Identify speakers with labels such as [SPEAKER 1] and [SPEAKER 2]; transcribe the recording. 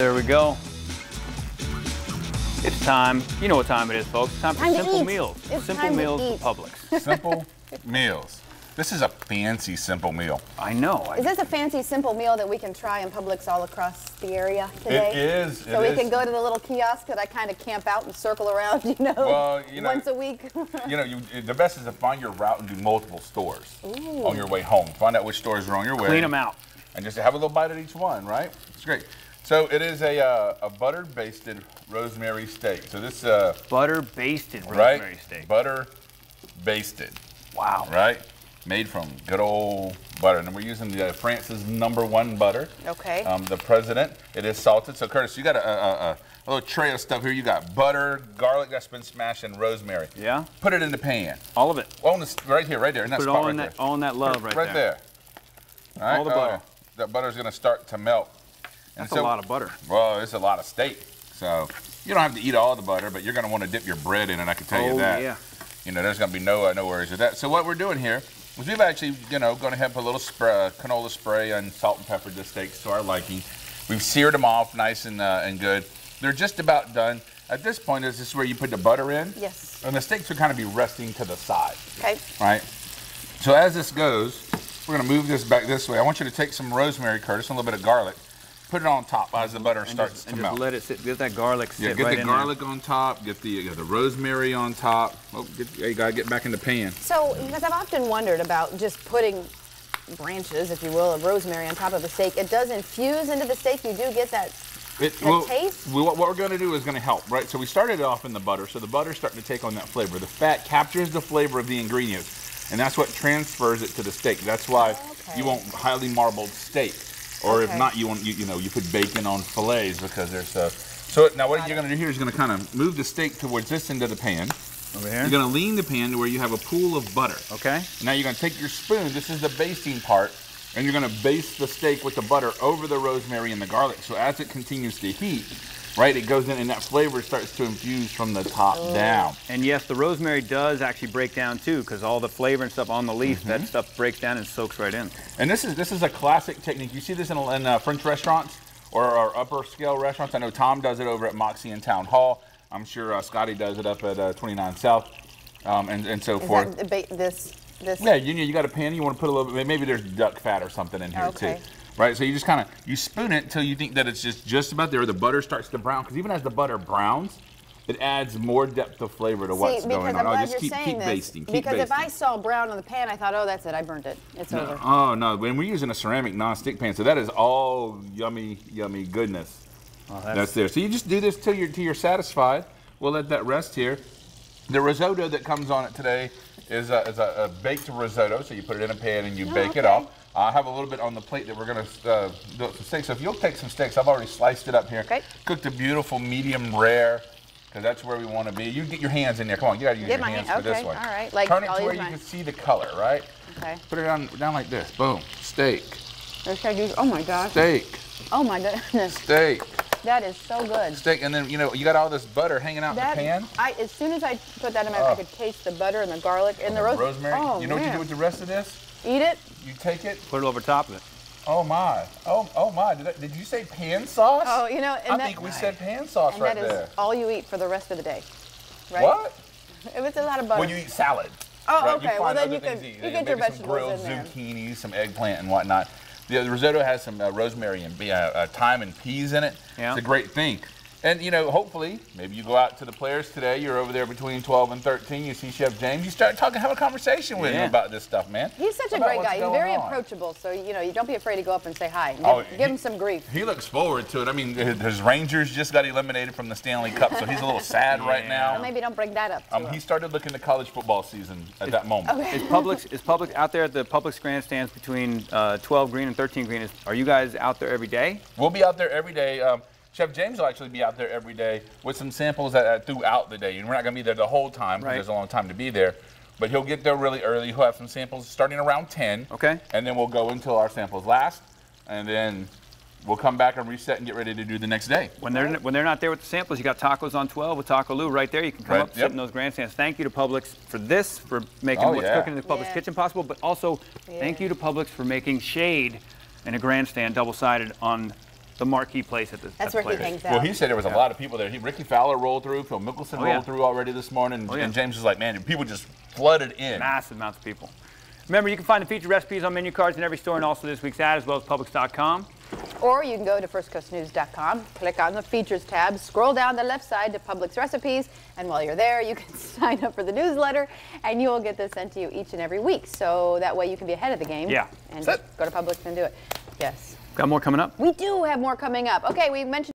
[SPEAKER 1] There we go. It's time. You know what time it is, folks. Time for simple meals. Simple meals for Publix.
[SPEAKER 2] Simple meals. This is a fancy simple meal.
[SPEAKER 1] I know.
[SPEAKER 3] Is this a fancy simple meal that we can try in Publix all across the area today?
[SPEAKER 2] It is.
[SPEAKER 3] So we can go to the little kiosk that I kind of camp out and circle around, once a week.
[SPEAKER 2] The best is to find your route and do multiple stores on your way home. Find out which stores are on your way.
[SPEAKER 1] Clean them out.
[SPEAKER 2] And just have a little bite at each one, right? It's great. So it is a butter-basted rosemary steak. So this
[SPEAKER 1] butter-basted rosemary steak.
[SPEAKER 2] Butter-basted.
[SPEAKER 1] Wow.
[SPEAKER 2] Right? Made from good old butter. And we're using the France's #1 butter.
[SPEAKER 3] Okay.
[SPEAKER 2] The President. It is salted. So Curtis, you got a little tray of stuff here. You got butter, garlic that's been smashed, and rosemary.
[SPEAKER 1] Yeah.
[SPEAKER 2] Put it in the pan.
[SPEAKER 1] All of it.
[SPEAKER 2] On this, right there, in that
[SPEAKER 1] Put it
[SPEAKER 2] spot
[SPEAKER 1] all
[SPEAKER 2] right
[SPEAKER 1] in
[SPEAKER 2] there.
[SPEAKER 1] that, all in that love right there.
[SPEAKER 2] Right there. All right.
[SPEAKER 1] All the butter.
[SPEAKER 2] That butter's going to start to melt.
[SPEAKER 1] That's a lot of butter.
[SPEAKER 2] Well, it's a lot of steak. So you don't have to eat all the butter, but you're going to want to dip your bread in it, I can tell you that.
[SPEAKER 1] Yeah.
[SPEAKER 2] There's going to be no worries with that. So what we're doing here is we've actually, going ahead and put a little canola spray and salt and pepper the steaks to our liking. We've seared them off nice and good. They're just about done. At this point, is this where you put the butter in?
[SPEAKER 3] Yes.
[SPEAKER 2] And the steaks will kind of be resting to the side.
[SPEAKER 3] Okay.
[SPEAKER 2] Right? So as this goes, we're going to move this back this way. I want you to take some rosemary, Curtis, and a little bit of garlic. Put it on top as the butter starts to melt.
[SPEAKER 1] Just let it sit. Get that garlic sit right in there.
[SPEAKER 2] Get the garlic on top. Get the rosemary on top. Oh, you gotta get back in the pan.
[SPEAKER 3] So, because I've often wondered about just putting branches, if you will, of rosemary on top of a steak. It does infuse into the steak. You do get that taste.
[SPEAKER 2] What we're going to do is going to help, right? So we started it off in the butter, so the butter's starting to take on that flavor. The fat captures the flavor of the ingredients, and that's what transfers it to the steak. That's why you want highly marbled steak. Or if not, you want you put bacon on fillets because there's So now what you're going to do here is you're going to kind of move the steak towards this end of the pan.
[SPEAKER 1] Over here.
[SPEAKER 2] You're going to lean the pan to where you have a pool of butter.
[SPEAKER 1] Okay.
[SPEAKER 2] Now you're going to take your spoon. This is the basting part, and you're going to baste the steak with the butter over the rosemary and the garlic. So as it continues to heat, right, it goes in and that flavor starts to infuse from the top down.
[SPEAKER 1] And yes, the rosemary does actually break down too, because all the flavor and stuff on the leaf, that stuff breaks down and soaks right in.
[SPEAKER 2] And this is a classic technique. You see this in French restaurants or upper scale restaurants. I know Tom does it over at Moxie and Town Hall. I'm sure Scotty does it up at 29 South and so forth.
[SPEAKER 3] This?
[SPEAKER 2] Yeah, you got a pan. You want to put a little bit. Maybe there's duck fat or something in here too. Right, so you just you spoon it until you think that it's just about there. The butter starts to brown, because even as the butter browns, it adds more depth of flavor to what's going on.
[SPEAKER 3] Just keep basting. Because if I saw brown on the pan, I thought, oh, that's it, I burnt it. It's over.
[SPEAKER 2] Oh no, when we're using a ceramic non-stick pan, so that is all yummy, yummy goodness. Oh, that's there. So you just do this till you're satisfied. We'll let that rest here. The risotto that comes on it today is a baked risotto. So you put it in a pan and you bake it off. I have a little bit on the plate that we're going to do it for steak. So if you'll take some steaks, I've already sliced it up here. Okay. Cooked a beautiful medium rare, because that's where we want to be. You get your hands in there. Come on, you got to use your hands for this one.
[SPEAKER 3] All right.
[SPEAKER 2] Turn it to where you can see the color, right?
[SPEAKER 3] Okay.
[SPEAKER 2] Put it down like this. Boom. Steak.
[SPEAKER 3] Oh my gosh.
[SPEAKER 2] Steak.
[SPEAKER 3] Oh my goodness.
[SPEAKER 2] Steak.
[SPEAKER 3] That is so good.
[SPEAKER 2] Steak, and then you got all this butter hanging out in the pan.
[SPEAKER 3] As soon as I put that in my mouth, I could taste the butter and the garlic and the rosemary.
[SPEAKER 2] Oh, you know what you do with the rest of this?
[SPEAKER 3] Eat it.
[SPEAKER 2] You take it.
[SPEAKER 1] Put it over top of it.
[SPEAKER 2] Oh my. Oh my. Did you say pan sauce?
[SPEAKER 3] Oh,
[SPEAKER 2] I think we said pan sauce right there.
[SPEAKER 3] That is all you eat for the rest of the day, right?
[SPEAKER 2] What?
[SPEAKER 3] If it's a lot of butter.
[SPEAKER 2] When you eat salad.
[SPEAKER 3] Oh,
[SPEAKER 2] right?
[SPEAKER 3] okay. Well, then you get your vegetables
[SPEAKER 2] some grilled
[SPEAKER 3] in there.
[SPEAKER 2] zucchini, some eggplant and whatnot. The risotto has some rosemary and thyme and peas in it. Yeah. It's a great thing. And, hopefully, maybe you go out to the players today. You're over there between 12 and 13. You see Chef James. You start talking, have a conversation with him about this stuff, man.
[SPEAKER 3] He's such a great guy. He's very approachable. So, you don't be afraid to go up and say hi. Give him some grief.
[SPEAKER 2] He looks forward to it. I mean, his Rangers just got eliminated from the Stanley Cup, so he's a little sad right now.
[SPEAKER 3] Well, maybe don't bring that up.
[SPEAKER 2] He started looking to college football season at that moment.
[SPEAKER 1] Okay. Is Publix out there at the Publix grandstands between 12 green and 13 green? Are you guys out there every day?
[SPEAKER 2] We'll be out there every day. Chef James will actually be out there every day with some samples throughout the day. And we're not going to be there the whole time because there's a long time to be there. But he'll get there really early. He'll have some samples starting around 10. Okay. And then we'll go until our samples last. And then we'll come back and reset and get ready to do the next day.
[SPEAKER 1] When they're not there with the samples, you got tacos on 12 with Taco Lou right there. You can come up, sit in those grandstands. Thank you to Publix for this, for making what's cooking in the Publix kitchen possible. But also, thank you to Publix for making shade in a grandstand double-sided on the marquee place at the
[SPEAKER 3] That's where he hangs out.
[SPEAKER 2] Well, he said there was a lot of people there. Ricky Fowler rolled through, Phil Mickelson rolled through already this morning, and James was like, man, people just flooded in.
[SPEAKER 1] Massive amounts of people. Remember, you can find the featured recipes on menu cards in every store and also this week's ad, as well as Publix.com.
[SPEAKER 3] Or you can go to firstcoastnews.com, click on the Features tab, scroll down the left side to Publix recipes, and while you're there, you can sign up for the newsletter, and you will get this sent to you each and every week. So that way you can be ahead of the game.
[SPEAKER 1] Yeah.
[SPEAKER 3] And just go to Publix and do it. Yes.
[SPEAKER 1] Got more coming up?
[SPEAKER 3] We do have more coming up. Okay, we mentioned